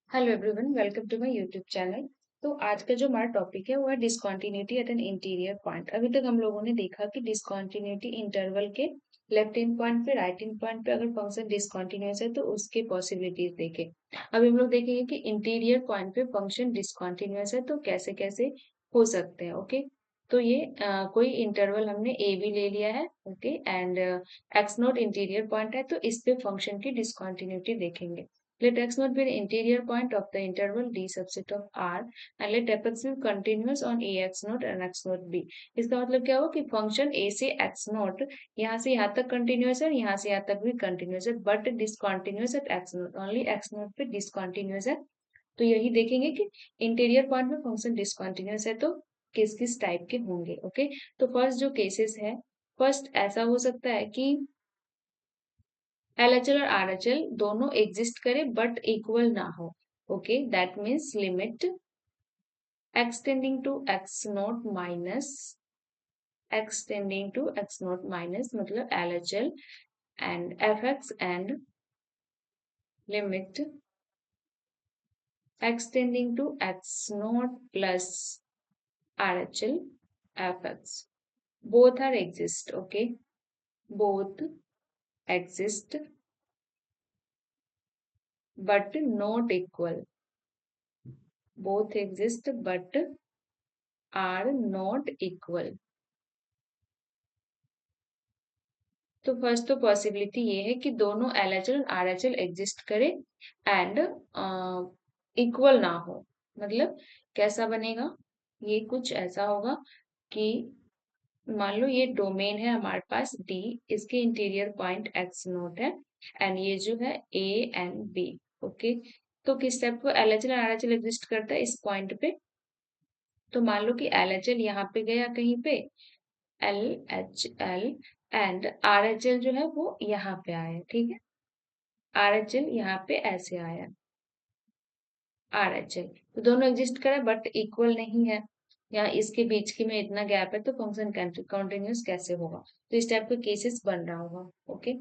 Hello everyone, welcome to my YouTube channel. तो आज का जो हमारा टॉपिक है वो है discontinuity at an interior point. अभी तक हम लोगों ने देखा कि डिसकंटिन्यूटी इंटरवल के लेफ्ट इन पॉइंट पे, राइट इन पॉइंट पे अगर फंक्शन डिसकंटिन्यूअस है तो उसके पॉसिबिलिटीज देखे। अभी हम लोग देखेंगे कि इंटीरियर पॉइंट पे फंक्शन डिसकंटिन्यूअस है तो कैसे कैसे हो सकते हैं। ओके, तो ये कोई इंटरवल हमने ए बी ले लिया है। Okay, and x not interior point है तो इस पे फंक्शन की डिसकंटिन्यूटी देखेंगे। Let x naught be the interior point of the interval d subset of R and let fx be continuous on ax naught and x naught b। इसका मतलब क्या हुआ कि फंक्शन a से x naught यहाँ से यहाँ तक कंटिन्यूस है, यहाँ से यहाँ तक भी कंटिन्यूस है, but discontinuous at x naught, only x naught पे डिसकंटिन्यूस है। तो यही देखेंगे कि इंटीरियर पॉइंट में फंक्शन डिसकंटिन्यूस है तो किस किस टाइप के होंगे। ओके, तो फर्स्ट जो केसेस है, फर्स्ट ऐसा हो सकता है कि LHL और RHL दोनों एग्जिस्ट करे बट इक्वल ना हो। Okay, that means limit x tending to x not minus x tending to x not minus मतलब LHL and fx and limit x tending to x not plus RHL fx both are exist। okay, both exist but not equal, both exist but are not equal। तो first तो possibility ये है कि दोनों LHL और RHL exist करे and equal ना हो। मतलब कैसा बनेगा, ये कुछ ऐसा होगा कि मान लो ये डोमेन है हमारे पास D, इसके इंटीरियर पॉइंट x नोट है एंड ये जो है A एंड B। ओके, तो किस टाइप को LHL और RHL एग्जिस्ट करता है इस पॉइंट पे। तो मान लो कि LHL यहाँ पे गया कहीं पे, LHL एंड RHL जो है वो यहाँ पे आया। ठीक है, RHL यहाँ पे ऐसे आया, RHL तो दोनों एग्जिस्ट करे बट इक्वल नहीं है। यहाँ इसके बीच की में इतना गैप है तो फंक्शन कंटिन्यूस कैसे होगा। तो इस टाइप का केसेस बन रहा होगा। ओके,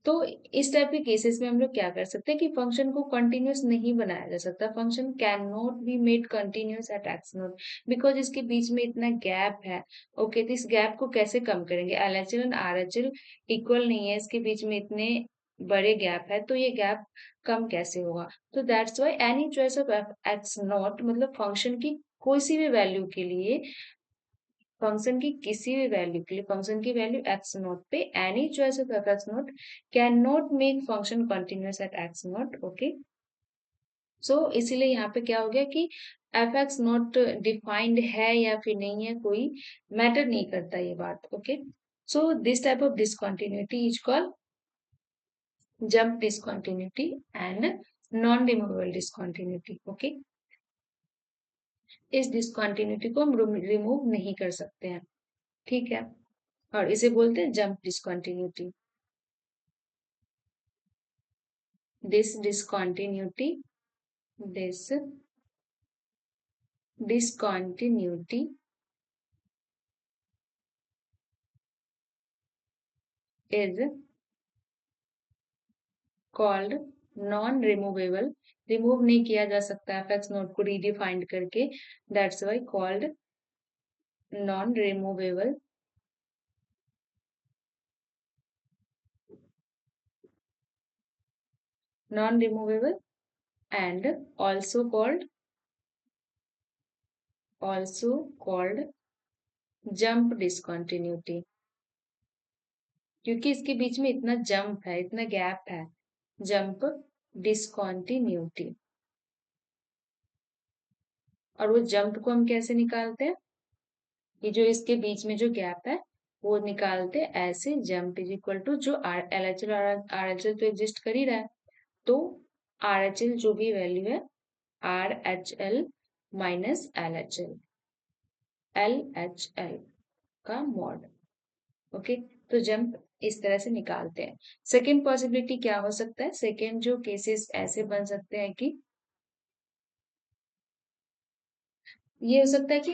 तो इस टाइप के केसेस में हम लोग क्या कर सकते हैं कि फंक्शन को कंटिन्यूस नहीं बनाया जा सकता। Function can not be made continuous at x note because इसके बीच में इतना गैप है। ओके, तो इस गैप को कैसे कम करेंगे, LHL एंड RHL इक्वल नहीं है, इसके बीच में इतने बड़े गैप है तो ये गैप कम कैसे होगा। तो that's why any choice of x not मतलब फंक्शन की कोई सी भी वैल्यू के लिए, फंक्शन की किसी भी वैल्यू के लिए, फंक्शन की वैल्यू एक्स नोट पे any choice of f x naught can not make function continuous at x note. Okay, so इसीलिए यहाँ पे क्या हो गया कि एफ एक्स नोट डिफाइंड है या फिर नहीं है कोई मैटर नहीं करता ये बात। Okay, so this type of discontinuity is called jump discontinuity and non removable discontinuity. Okay, इस डिसकंटिन्यूटी को हम रिमूव नहीं कर सकते हैं। ठीक है, और इसे बोलते हैं jump discontinuity. this discontinuity this discontinuity is called non removable। Remove नहीं किया जा सकता एफएक्स नोट को रीडिफाइंड करके, that's why called non removable non removable and also called jump discontinuity, क्योंकि इसके बीच में इतना जंप है, इतना गैप है। जंप डिसकंटिन्यूटी, और वो जंप को हम कैसे निकालते हैं, ये जो इसके बीच में जो गैप है वो निकालते हैं ऐसे, जंप इज इक्वल टू जो LHL और RHL तो एग्जिस्ट कर ही रहा है तो RHL जो भी वैल्यू है RHL माइनस LHL का मॉड। ओके, तो जंप इस तरह से निकालते हैं। सेकेंड पॉसिबिलिटी क्या हो सकता है, सेकेंड जो केसेस ऐसे बन सकते हैं कि ये हो सकता है कि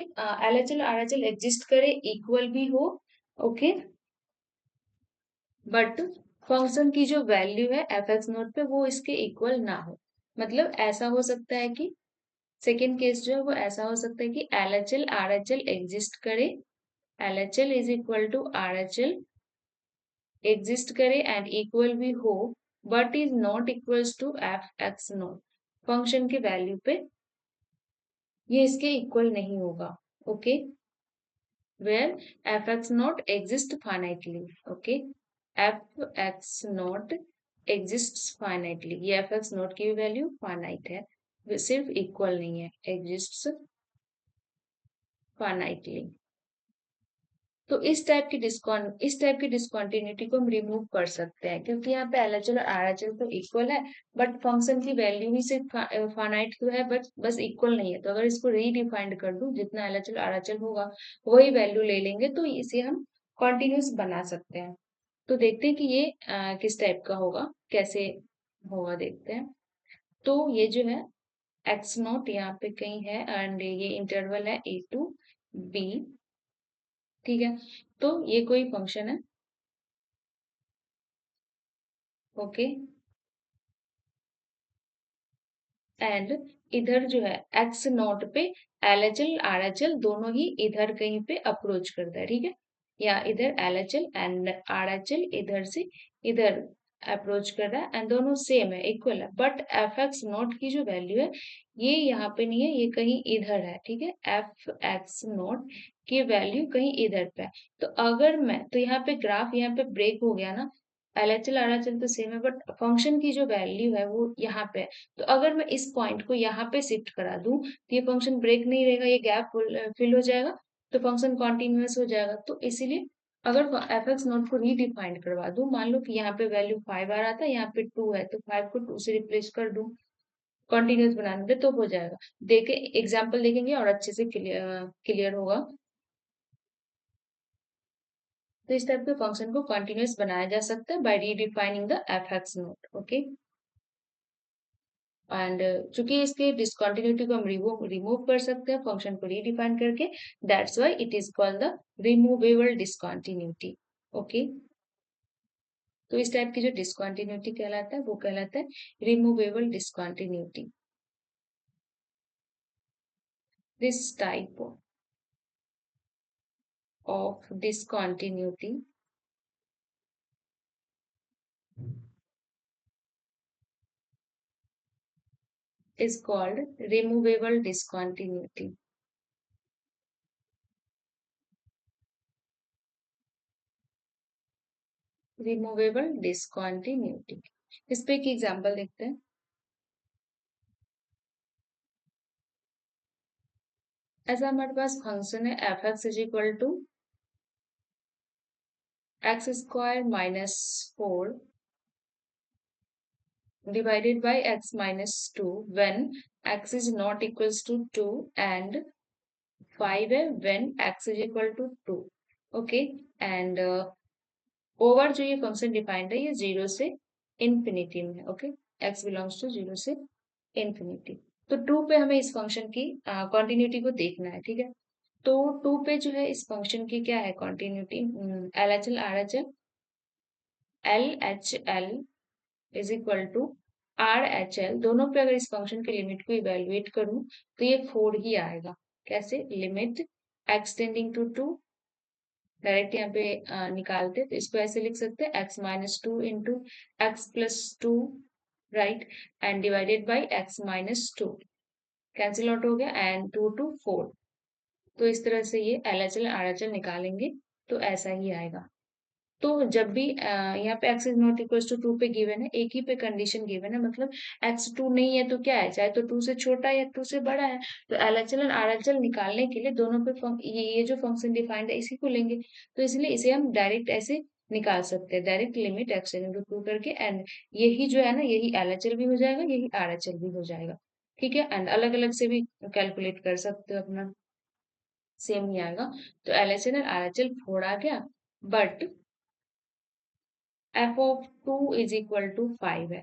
LHL RHL एग्जिस्ट करे, इक्वल भी हो। ओके, बट फंक्शन की जो वैल्यू है एफ एक्स नोट पे वो इसके इक्वल ना हो। मतलब ऐसा हो सकता है कि सेकेंड केस जो है वो ऐसा हो सकता है कि L H L R H L exist करे, L H L is equal to R H L exist करे एंड इक्वल भी हो, but is not equals to f x naught. Function के वैल्यू पे ये इसके इक्वल नहीं होगा। ओके, where f(x naught exists finitely. Okay, f(x naught exists finitely. ये f(x naught की वैल्यू finite है, सिर्फ इक्वल नहीं है, exists finitely. तो इस टाइप की डिस्कंटिन्यूटी को हम रिमूव कर सकते हैं, क्योंकि यहाँ पे LHL और RHL तो इक्वल है, बट फंक्शन की वैल्यू ही सिर्फ फाइनाइट तो है, बट बस इक्वल नहीं है। तो अगर इसको रीडिफाइंड कर दूं, जितना LHL RHL होगा वही वैल्यू ले लेंगे, तो इसे हम कॉन्टिन्यूस बना सकते हैं। तो देखते हैं कि ये किस टाइप का होगा, कैसे होगा देखते हैं। तो ये जो है एक्स नॉट यहाँ पे कहीं है एंड ये इंटरवल है A to B। ठीक है, तो ये कोई फंक्शन है। ओके, एंड इधर जो है एक्स नॉट पे L H L R H L दोनों ही इधर कहीं पे अप्रोच करता है। ठीक है, या इधर L H L and are H L इधर से इधर अप्रोच कर रहा है एंड दोनों सेम है, इक्वल है, बट एफ एक्स नॉट की जो वैल्यू है ये यहाँ पे नहीं है, ये कहीं इधर है। ठीक है, एफ एक्स नॉट की वैल्यू कहीं इधर पे है। तो अगर मैं तो यहाँ पे ग्राफ यहाँ पे ब्रेक हो गया ना, एलएचएल आरएचएल तो सेम है, बट फंक्शन की जो वैल्यू है वो यहाँ पे है। तो अगर मैं इस पॉइंट को यहाँ पे शिफ्ट करा दूं तो ये फंक्शन ब्रेक नहीं रहेगा, ये गैप फिल हो जाएगा, तो फंक्शन कॉन्टिन्यूअस हो जाएगा। तो इसीलिए अगर एफ एक्स नोट को रीडिफाइन करवा दूं, मान लो कि यहाँ पे वैल्यू 5 आ रहा था, यहाँ पे 2 है, तो 5 को 2 से रिप्लेस कर दूं, कॉन्टिन्यूअस बनाने पे, तो हो जाएगा। देखे एग्जाम्पल देखेंगे और अच्छे से क्लियर होगा। तो इस टाइप के फंक्शन को कॉन्टिन्यूअस बनाया जा सकता है by redefining the f x note. Okay, and चूंकि इसके डिसकंटिन्यूटी को हम रिमूव कर सकते हैं फंक्शन को रीडिफाइन करके, that's why it is called the removable discontinuity. Okay, तो इस टाइप की जो डिसकंटिन्यूटी कहलाता है वो कहलाता है removable discontinuity. This type of discontinuity is called removable discontinuity. Removable discontinuity, इस पे एक एग्जांपल देखते हैं। ऐसा हमारे पास फंक्शन है f x is equal to x square minus 4 divided by x minus 2 when x is not equals to 2 and 5 है when x is equal to 2। Okay, and over जो ये फंक्शन डिफाइंड है ये 0 से इंफिनिटी में। Okay, x belongs to 0 से infinity. तो 2 पे हमें इस फंक्शन की कॉन्टिन्यूटी को देखना है। ठीक है, तो 2 पे जो है इस फंक्शन की क्या है continuity, L H L R H L H L is equal to R H L, दोनों पे अगर इस फंक्शन के लिमिट को इवेल्युएट करूं तो ये 4 ही आएगा। कैसे, limit x tending to 2, direct यहाँ पे निकालते तो इसको ऐसे लिख सकते हैं x minus 2 into x plus 2, right, and divided by x minus 2, cancel out हो गया, एंड 2 to 4। तो इस तरह से ये L H L R H L निकालेंगे तो ऐसा ही आएगा। तो जब भी यहाँ पे x is not equal to 2 पे गिवन है, एक ही पे कंडीशन गिवन है, मतलब x 2 नहीं है तो क्या है, चाहे तो 2 से छोटा है या 2 से बड़ा है। तो LHL और RHL निकालने के लिए दोनों पे ये जो फंक्शन डिफाइंड है इसी को लेंगे, तो इसलिए इसे हम डायरेक्ट ऐसे निकाल सकते हैं, डायरेक्ट लिमिट x इंटू 2 करके, एंड यही जो है ना यही LHL भी हो जाएगा, यही RHL भी हो जाएगा। ठीक है, एंड अलग अलग से भी कैलकुलेट कर सकते हो अपना, सेम ही आएगा। तो LHL और RHL 4 आ गया, but f of 2 is equal to 5 है,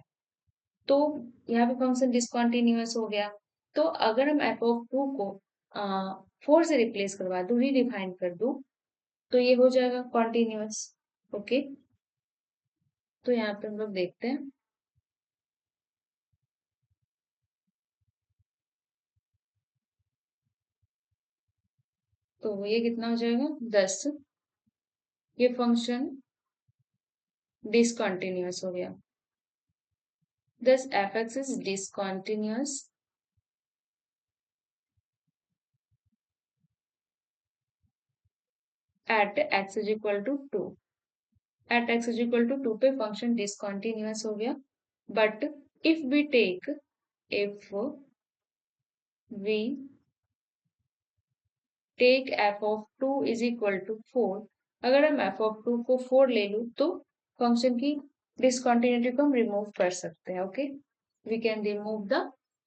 तो यहाँ पे फंक्शन डिसकंटिन्यूअस हो गया। तो अगर हम एफ ऑफ 2 को 4 से रिप्लेस करवा दूं, रीडिफाइन कर दूं, तो ये हो जाएगा कॉन्टिन्यूअस। ओके, तो यहाँ पे हम लोग देखते हैं, तो ये कितना हो जाएगा 10। ये फंक्शन डिसकंटिन्यूअस हो गया। Thus f(x) is discontinuous at x is equal to 2. At x is equal to 2 पे फंक्शन डिसकंटिन्यूअस हो गया। But if we take if we take f of 2 is equal to 4, अगर हम f of 2 को 4 ले लूं तो फंक्शन की डिसकंटिन्यूटी को हम रिमूव कर सकते हैं। Okay, we can remove the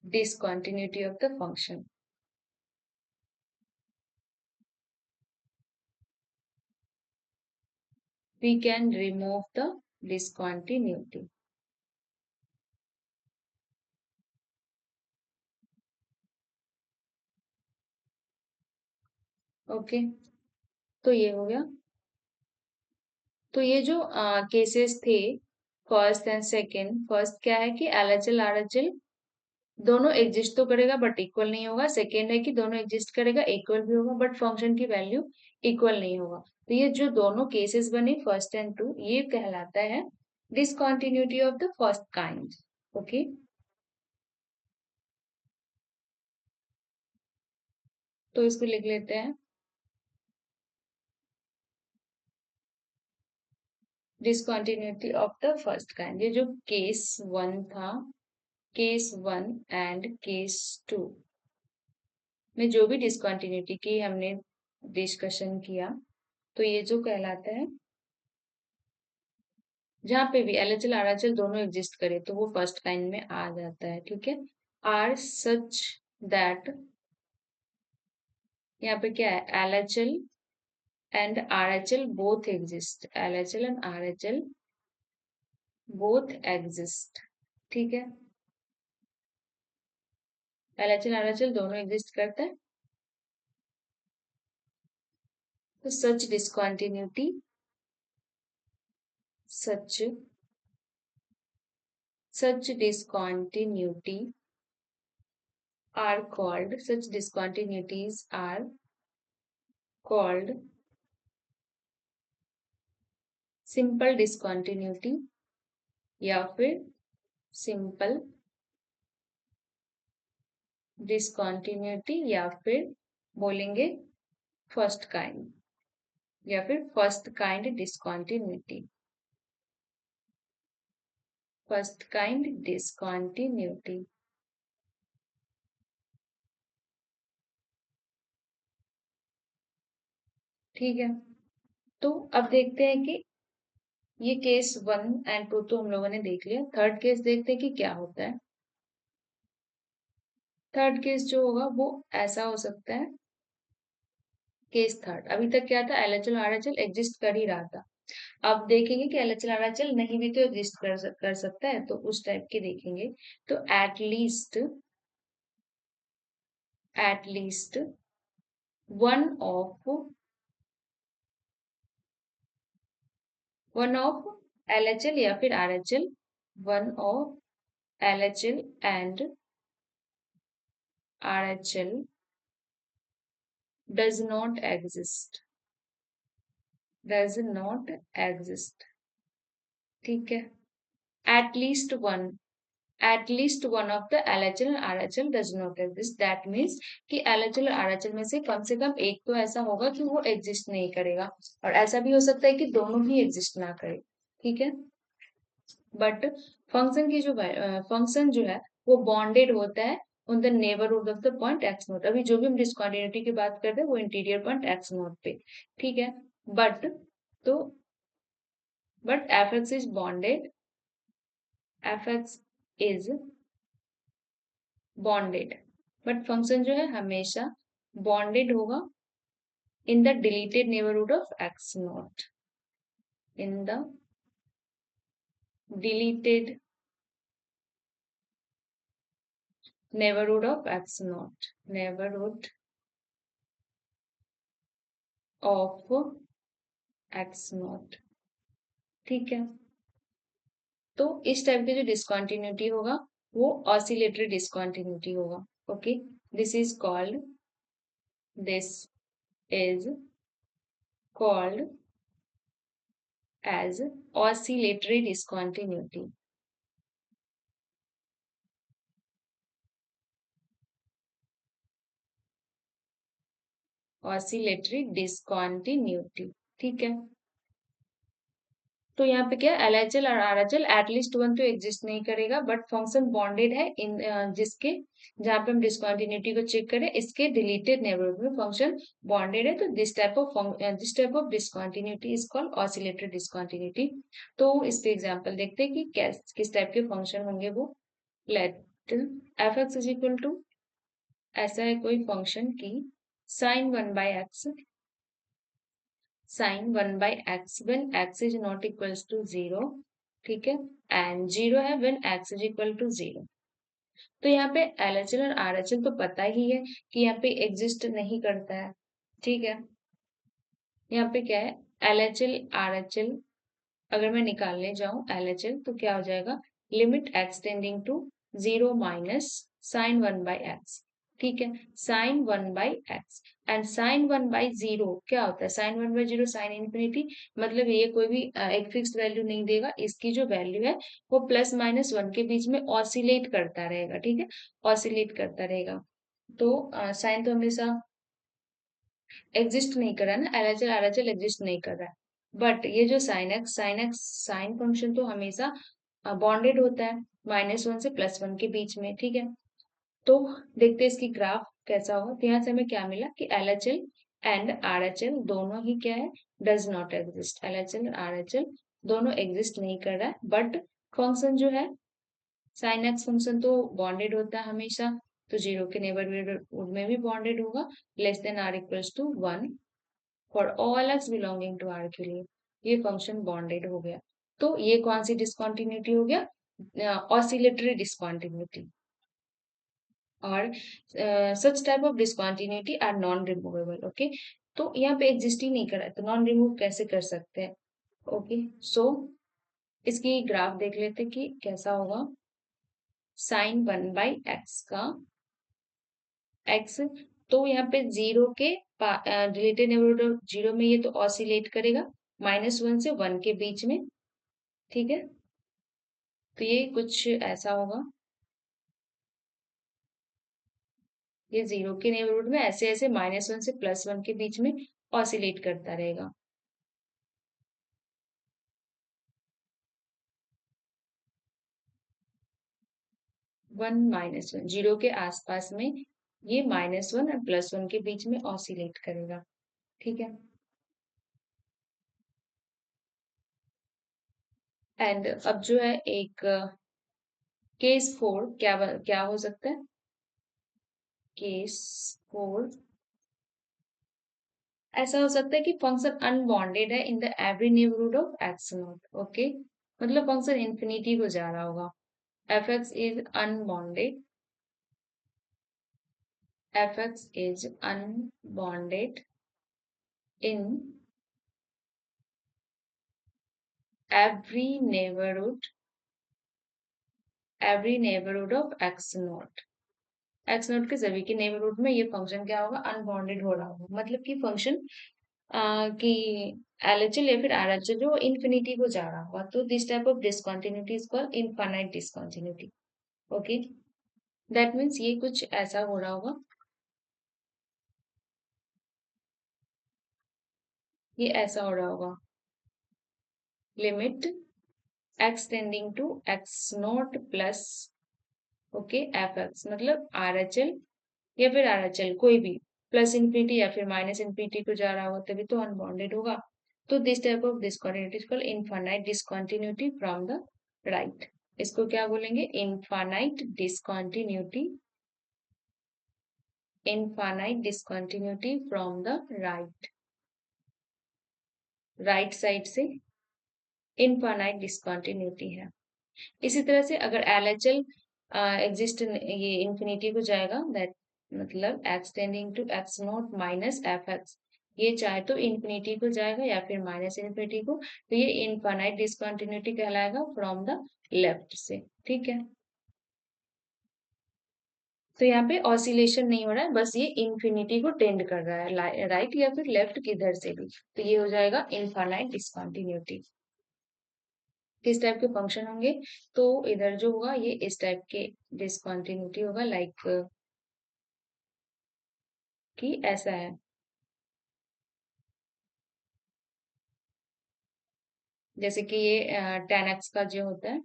discontinuity of the function. We can remove the discontinuity. Okay, तो ये हो गया। तो ये जो केसेस थे फर्स्ट एंड सेकंड, फर्स्ट क्या है कि एलएचएल आरएचएल दोनों एग्जिस्ट तो करेगा बट इक्वल नहीं होगा। सेकंड है कि दोनों एग्जिस्ट करेगा, इक्वल भी होगा, बट फंक्शन की वैल्यू इक्वल नहीं होगा। तो ये जो दोनों केसेस बने फर्स्ट एंड टू, ये कहलाता है discontinuity of the first kind. Okay, तो इसको लिख लेते हैं, discontinuity of the first kind. ये जो केस वन था, case one and case two में जो भी डिसकंटिन्यूटी की हमने डिस्कशन किया, तो ये जो कहलाता है, जहाँ पे भी एलएचएल आरएचएल दोनों एग्जिस्ट करे तो वो फर्स्ट काइंड में आ जाता है। ठीक है, आर सच दैट, यहाँ पे क्या है, LHL and RHL both exist, LHL and RHL both exist. ठीक है, एलएचएल आरएचएल दोनों एग्जिस्ट करता है, तो such discontinuity, such discontinuity are called, such discontinuities are called simple discontinuity या फिर simple discontinuity या फिर बोलेंगे फर्स्ट काइंड या फिर first kind discontinuity, first kind discontinuity. ठीक है, तो अब देखते हैं कि ये केस वन एंड टू तो हम लोगों ने देख लिया, थर्ड केस देखते हैं कि क्या होता है। थर्ड केस जो होगा वो ऐसा हो सकता है, केस थर्ड, अभी तक क्या था, एलएचएल आरएचएल एग्जिस्ट कर ही रहा था। अब देखेंगे कि एलएचएल आरएचएल नहीं भी तो एग्जिस्ट कर सकता है, तो उस टाइप के देखेंगे। तो at least one of LHL या फिर RHL, one of LHL and RHL does not exist, does not exist। ठीक है, at least one, at least one of the LHL and RHL does not exist. That means कि LHL और RHL में से कम एक तो ऐसा होगा कि वो एग्जिस्ट नहीं करेगा, और ऐसा भी हो सकता है कि दोनों ही एग्जिस्ट ना करे। ठीक है, बट फंक्शन जो है वो बॉन्डेड होता है on the neighbourhood of the point x note. अभी जो भी हम डिस्कंटिन्यूटी की बात करते हैं वो इंटीरियर पॉइंट एक्स नोट पे। ठीक है, बट तो but F x is bonded, F x is bonded, but function जो है हमेशा बॉन्डेड होगा in the deleted neighbourhood of x not, in the deleted neighbourhood of x not, neighbourhood of x not. ठीक है, तो इस type की जो डिसकंटिन्यूटी होगा वो ऑसिलेटरी डिसकंटिन्यूटी होगा। Okay, this is called this is called as oscillatory discontinuity. Oscillatory discontinuity, ठीक है। तो यहाँ पे क्या LHL और RHL एटलीस्ट वन तो एग्जिस्ट नहीं करेगा, बट फंक्शन बॉन्डेड है इन जिसके जहाँ पे हम डिसकंटिन्यूटी को चेक करें इसके डिलीटेड नेबरहुड में फंक्शन बॉन्डेड है, तो this type of discontinuity is called oscillatory discontinuity. तो इसके एग्जांपल देखते हैं कि किस टाइप के फंक्शन होंगे वो। Late f(x) is equal to, ऐसा है कोई फंक्शन की sin 1/x, sin 1/x when x is not equals to 0, ठीक है, एंड 0 है when x is equal to 0। तो यहाँ पे LHL और RHL तो पता ही है कि यहाँ पे एग्जिस्ट नहीं करता है, ठीक है। यहाँ पे क्या है LHL RHL, अगर मैं निकालने जाऊं LHL तो क्या हो जाएगा, limit x tending to 0 minus sine 1/x, ठीक है, साइन 1/x एंड साइन 1/0 क्या होता है, साइन 1/0 साइन इन्फिनिटी, मतलब ये कोई भी एक फिक्स्ड वैल्यू नहीं देगा, इसकी जो वैल्यू है वो प्लस माइनस वन के बीच में ऑसिलेट करता रहेगा, ठीक है, ऑसिलेट करता रहेगा। तो साइन तो हमेशा एग्जिस्ट नहीं कर रहा है ना, LHL RHL एग्जिस्ट नहीं कर रहा है, बट ये जो साइन एक्स साइन फंक्शन तो हमेशा बॉन्डेड होता है -1 से +1 के बीच में, ठीक है। तो देखते हैं इसकी ग्राफ कैसा होगा। तो यहाँ से हमें क्या मिला कि LHL एंड RHL दोनों ही क्या है, डज नॉट एग्जिस्ट, LHL और RHL दोनों एग्जिस्ट नहीं कर रहा है, बट फंक्शन जो है साइन एक्स फंक्शन तो बॉन्डेड होता है हमेशा, तो 0 के नेबरहुड में भी बॉन्डेड होगा, less than or equals to 1 for all x belonging to R के लिए ये फंक्शन बॉन्डेड हो गया। तो ये कौन सी डिसकंटिन्यूटी हो गया, ऑसिलेटरी डिसकंटिन्यूटी। और such type of discontinuity are non removable. Okay, तो यहाँ पे एग्जिस्ट ही नहीं कर रहा है तो नॉन रिमूव कैसे कर सकते हैं। ओके, सो इसकी ग्राफ देख लेते कि कैसा होगा। साइन 1/x का x, तो यहाँ पे 0 के रिलेटेड नेबरहुड 0 में ये तो ऑसिलेट करेगा -1 से 1 के बीच में, ठीक है। तो ये कुछ ऐसा होगा, ये 0 के नेबरहुड में ऐसे ऐसे -1 से +1 के बीच में ऑसिलेट करता रहेगा। -1 0 के आसपास में ये -1 और +1 के बीच में ऑसिलेट करेगा, ठीक है। एंड अब जो है एक केस 4 क्या हो सकता है, केस 4 ऐसा हो सकता है कि फंक्शन अनबॉन्डेड है in the every neighbourhood of x not. Okay, मतलब फंक्शन इंफिनिटी को जा रहा होगा, f(x) is unbonded, f(x) is unbounded in every neighborhood of x naught, x note के सभी के नेबरहुड में ये फंक्शन क्या होगा, अनबाउंडेड हो रहा होगा, मतलब कि फंक्शन कि LHL या फिर RHL जो इन्फिनिटी को जा रहा होगा। तो this type of discontinuity is called infinite discontinuity. Okay, that means ये कुछ ऐसा हो रहा होगा, ये ऐसा हो रहा होगा, limit x tending to x not plus, okay, f(x) मतलब RHL या फिर RHL कोई भी प्लस इन्फिनिटी या फिर माइनस इन्फिनिटी को जा रहा होगा तभी तो अनबाउंडेड होगा। तो this type of discontinuity is called infinite discontinuity from the right. इसको क्या बोलेंगे, infinite discontinuity, infinite discontinuity from the right, right side से इनफाइनाइट डिसकंटिन्यूटी है। इसी तरह से अगर LHL एग्जिस्ट ये इंफिनिटी को जाएगा, दैट मतलब x tending to x not minus f(x), ये चाहे तो इन्फिनिटी को जाएगा या फिर माइनस इन्फिनिटी को, तो ये इनफाइनाइट डिसकंटिन्यूटी कहलाएगा फ्रॉम द लेफ्ट से। ठीक है, तो यहाँ पे ऑसिलेशन नहीं हो रहा है, बस ये इन्फिनिटी को टेंड कर रहा है, राइट या फिर लेफ्ट किधर से भी, तो ये हो जाएगा इनफाइनाइट डिसकंटिन्यूटी। किस टाइप के फंक्शन होंगे, तो इधर जो होगा ये इस टाइप के डिसकंटिन्यूटी होगा, लाइक कि ऐसा है, जैसे कि ये tan x का जो होता है,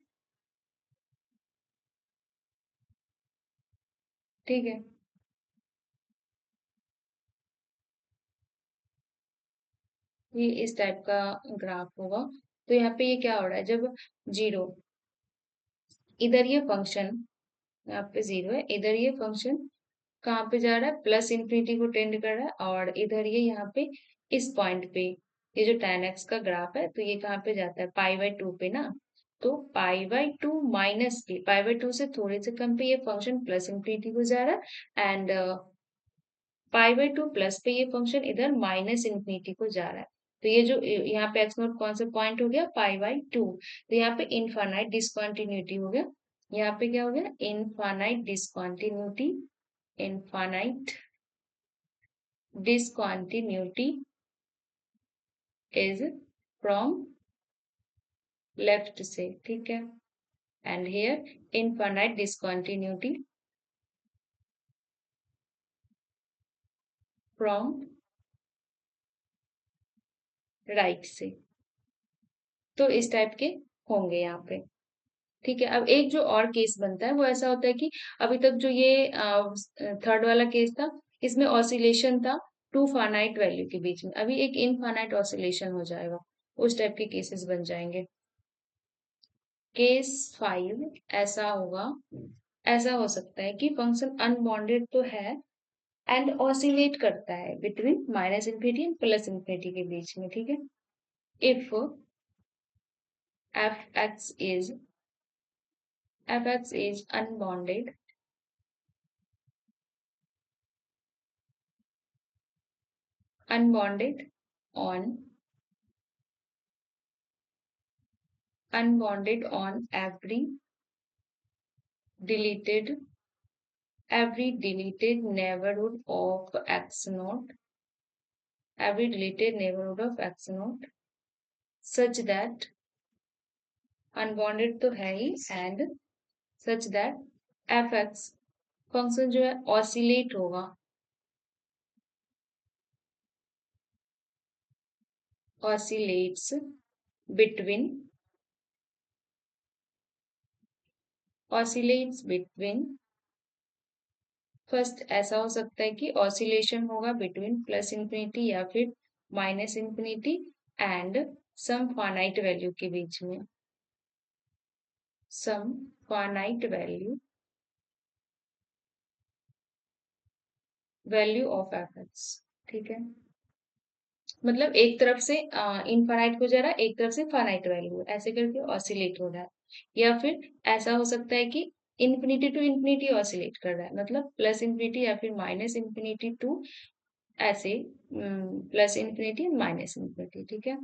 ठीक है, ये इस टाइप का ग्राफ होगा। तो यहाँ पे ये क्या हो रहा है, जब जीरो, इधर ये फंक्शन, यहाँ पे जीरो है, इधर ये फंक्शन कहाँ पे जा रहा है, प्लस इन्फिनिटी को टेंड कर रहा है, और इधर ये यहाँ पे इस पॉइंट पे, ये जो tan x का ग्राफ है, तो ये कहाँ पे जाता है, पाई/2 पे ना, तो पाई/2 माइनस के, पाई/2 से थोड़े से कम पे ये फंक्शन प्लस इन्फिनिटी को जा रहा है, एंड पाई/2 प्लस पे ये फंक्शन इधर माइनस इन्फिनिटी को जा रहा है। तो ये जो यहाँ पे x नॉट कौन सा पॉइंट हो गया, पाई/2, तो यहाँ पे इनफाइनाइट डिसकंटिन्यूटी हो गया। यहाँ पे क्या हो गया, infinite discontinuity, infinite discontinuity is from left से, ठीक है, and here infinite discontinuity from right से, तो इस टाइप के होंगे यहाँ पे। ठीक है, अब एक जो और केस बनता है वो ऐसा होता है कि अभी तक जो ये थर्ड वाला केस था, इसमें ऑसिलेशन था टू फाइनाइट वैल्यू के बीच में, अभी एक इनफाइनाइट ऑसिलेशन हो जाएगा, उस टाइप के केसेस बन जाएंगे। केस 5 ऐसा होगा, ऐसा हो सकता है कि फंक्शन अनबॉन्डेड तो है एंड ऑसिलेट करता है between minus infinity and plus infinity के बीच में, ठीक है, if f(x) is unbounded, unbounded on every deleted neighborhood of x naught, every deleted neighborhood of x naught, such that unbounded तो है ही, and such that f(x) function जो है oscillate होगा, oscillates between, oscillates between, first ऐसा हो सकता है कि ऑसिलेशन होगा बिटवीन प्लस इन्फिनिटी या फिर minus infinity and some finite value के बीच में, some finite value, value of एफ(x), ठीक है, मतलब एक तरफ से इनफाइनाइट को जा रहा है, एक तरफ से फाइनाइट वैल्यू, ऐसे करके ऑसिलेट हो रहा है, या फिर ऐसा हो सकता है कि इन्फिनिटी टू इन्फिनिटी ऑसिलेट कर रहा है, मतलब प्लस इन्फिनिटी या फिर माइनस इन्फिनिटी टू, ऐसे प्लस इन्फिनिटी माइनस इन्फिनिटी, ठीक है,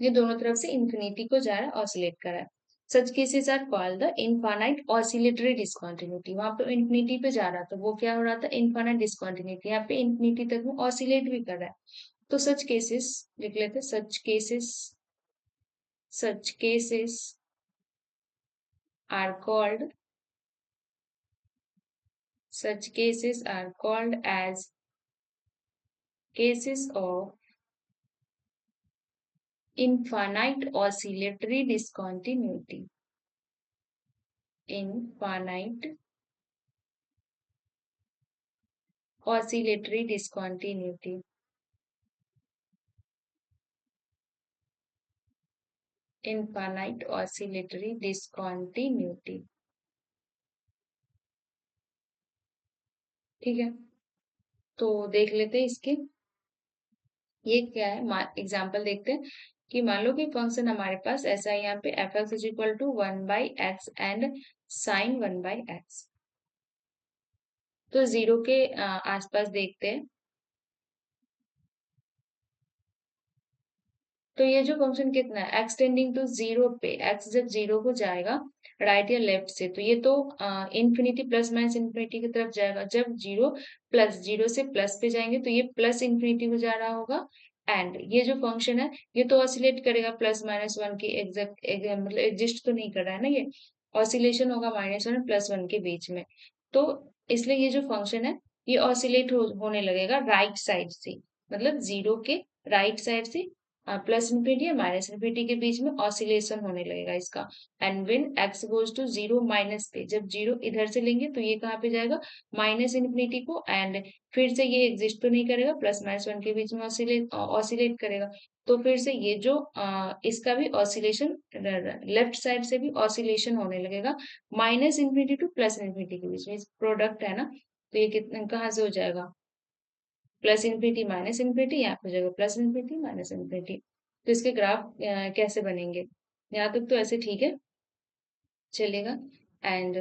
ये दोनों तरफ से इन्फिनिटी को जा रहा है, ऑसिलेट कर रहा है। Such cases are called the infinite oscillatory discontinuity, वहां पे इन्फिनिटी पे जा रहा था, वो क्या हो रहा था, इनफाइनाइट डिसकंटिन्यूटी, यहाँ पे इन्फिनिटी तक में ऑसिलेट भी कर रहा है, तो सच केसेस लिख लेते, such cases are called, such cases are called as cases of infinite oscillatory discontinuity, infinite oscillatory discontinuity, infinite oscillatory discontinuity, ठीक है, तो देख लेते हैं इसके, ये क्या है, एग्जाम्पल देखते हैं कि मान लो कि फंक्शन हमारे पास ऐसा है, यहाँ पे f(x) is equal to 1/x and sine 1/x, तो जीरो के आसपास देखते हैं, तो ये जो फंक्शन कितना है, एक्स टेंडिंग टू जीरो पे, एक्स जब जीरो को जाएगा राइट या लेफ्ट से, तो ये तो इन्फिनिटी प्लस माइनस इन्फिनिटी की तरफ जाएगा। जब जीरो प्लस जीरो से प्लस पे जाएंगे तो ये प्लस इन्फिनिटी को जा रहा होगा। एंड ये जो फंक्शन है ये तो ऑसिलेट करेगा प्लस माइनस वन की एग्जैक्ट, मतलब एग्जिस्ट तो नहीं कर रहा है ना, ये ऑसिलेशन होगा माइनस वन प्लस वन के बीच में। तो इसलिए ये जो फंक्शन है ये ऑसिलेट होने लगेगा राइट साइड से, मतलब जीरो के राइट साइड से प्लस इन्फिनिटी या माइनस इन्फिनिटी के बीच में ऑसिलेशन होने लगेगा इसका। And when x goes to zero minus पे, जब जीरो इधर से लेंगे तो ये कहाँ पे जाएगा, माइनस इन्फिनिटी को, एंड फिर से ये एग्जिस्ट तो नहीं करेगा, प्लस माइनस वन के बीच में ऑसिलेट करेगा। तो फिर से ये जो इसका भी ऑसिलेशन, लेफ्ट साइड से भी ऑसिलेशन होने लगेगा minus infinity two plus infinity के बीच में, प्रोडक्ट है ना। तो ये कितना कहाँ से हो जाएगा, प्लस इन्फिनिटी माइनस इन्फिनिटी, यहाँ पे हो जाएगा प्लस इन्फिनिटी माइनस इन्फिनिटी। तो इसके ग्राफ कैसे बनेंगे, यहाँ तक तो ऐसे ठीक है, चलेगा। एंड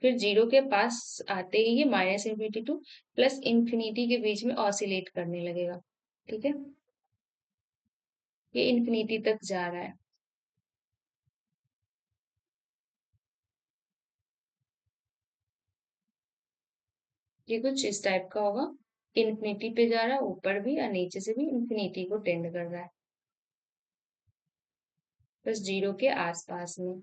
फिर जीरो के पास आते ही ये minus infinity two plus infinity के बीच में ऑसिलेट करने लगेगा। ठीक है, ये इन्फिनिटी तक जा रहा है। ये कुछ इस टाइप का होगा, इन्फिनिटी पे जा रहा है ऊपर भी और नीचे से भी इन्फिनिटी को टेंड कर रहा है, बस जीरो के आसपास में।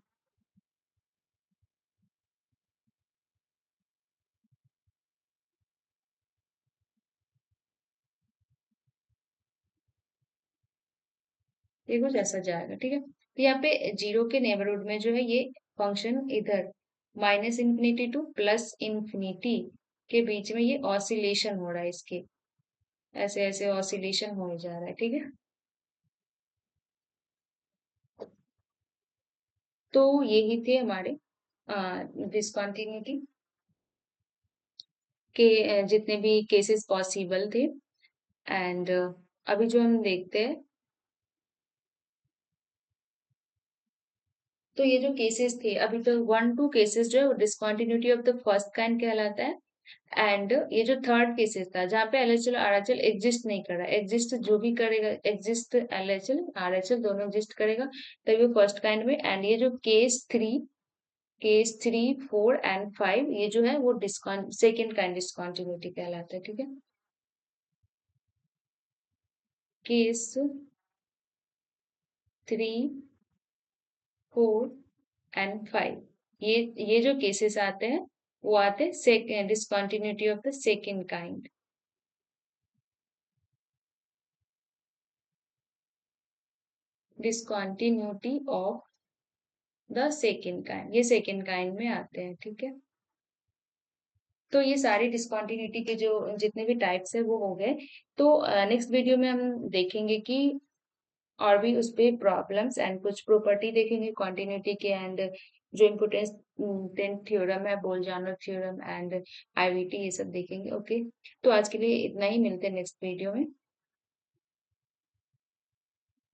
ये कुछ ऐसा जाएगा, ठीक है। तो यहाँ पे जीरो के नेबरहुड में जो है ये फंक्शन इधर minus infinity two plus infinity के बीच में ये ऑसिलेशन हो रहा है इसके, ऐसे ऐसे ऑसिलेशन हो जा रहा है, ठीक है। तो यही थे हमारे डिसकंटिन्यूटी के जितने भी केसेस पॉसिबल थे। एंड अभी जो हम देखते हैं, तो ये जो केसेस थे अभी तो वन टू केसेस जो है वो discontinuity of the first kind कहलाता है। एंड ये जो थर्ड केसेस था जहाँ पे एलएचएल आरएचएल एग्जिस्ट नहीं कर रहा, एग्जिस्ट जो भी करेगा, एग्जिस्ट एलएचएल आरएचएल दोनों एग्जिस्ट करेगा तभी वो फर्स्ट काइंड में। एंड ये जो case three four and five ये जो है वो डिस्कॉन सेकेंड काइंड डिसकंटिन्यूटी कहलाता है, ठीक है। Case three four and five, ये जो केसेस आते हैं वो आते हैं discontinuity of the second kind, discontinuity of the second kind, ये सेकेंड काइंड में आते हैं, ठीक है। तो ये सारी डिसकंटिन्यूटी के जो जितने भी टाइप्स है वो हो गए। तो नेक्स्ट वीडियो में हम देखेंगे कि और भी उस पे प्रॉब्लम्स एंड कुछ प्रॉपर्टी देखेंगे कंटिन्यूटी के, एंड जो इम्पोर्टेंस थ्योरम है, बोलजानो थ्योरम एंड आईवीटी, ये सब देखेंगे। ओके, तो आज के लिए इतना ही, मिलते हैं नेक्स्ट वीडियो में।